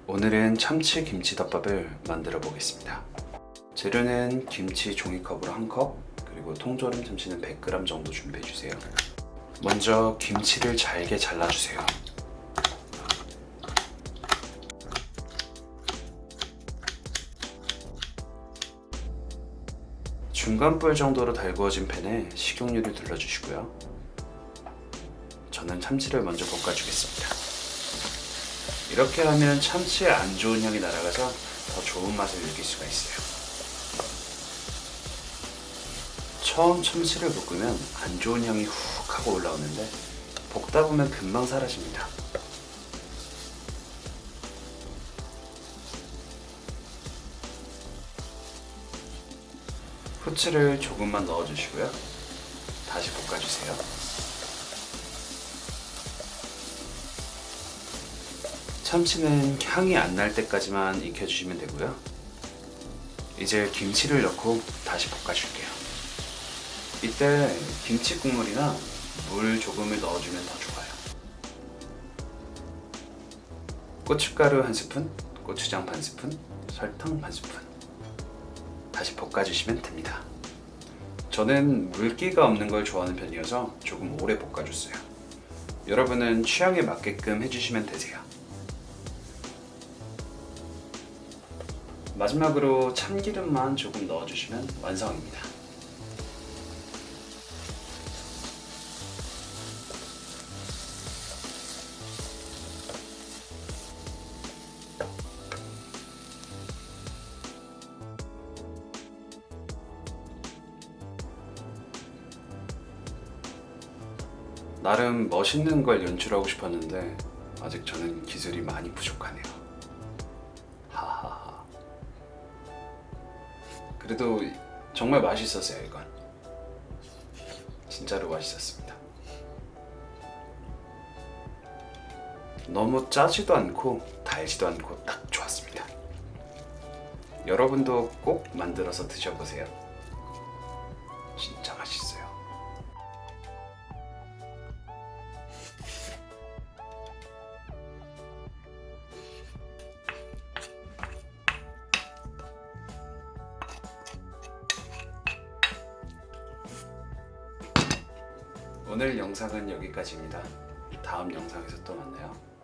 오늘은 참치 김치덮밥을 만들어 보겠습니다. 재료는 김치 종이컵으로 1컵, 그리고 통조림 참치는 100g 정도 준비해 주세요. 먼저 김치를 잘게 잘라주세요. 중간불 정도로 달구어진 팬에 식용유를 둘러주시고요. 저는 참치를 먼저 볶아주겠습니다. 이렇게 하면 참치의 안 좋은 향이 날아가서 더 좋은 맛을 느낄 수가 있어요. 처음 참치를 볶으면 안 좋은 향이 훅 하고 올라오는데 볶다 보면 금방 사라집니다. 후추를 조금만 넣어주시고요. 다시 볶아주세요. 참치는 향이 안 날 때까지만 익혀주시면 되고요. 이제 김치를 넣고 다시 볶아줄게요. 이때 김치 국물이나 물 조금을 넣어주면 더 좋아요. 고춧가루 1스푼, 고추장 반 스푼, 설탕 반 스푼. 다시 볶아주시면 됩니다. 저는 물기가 없는 걸 좋아하는 편이어서 조금 오래 볶아줬어요. 여러분은 취향에 맞게끔 해주시면 되세요. 마지막으로 참기름만 조금 넣어주시면 완성입니다. 나름 멋있는 걸 연출하고 싶었는데 아직 저는 기술이 많이 부족하네요. 하하하. 그래도 정말 맛있었어요, 이건. 진짜로 맛있었습니다. 너무 짜지도 않고 달지도 않고 딱 좋았습니다. 여러분도 꼭 만들어서 드셔보세요. 진짜 맛있어요. 오늘 영상은 여기까지입니다. 다음 영상에서 또 만나요.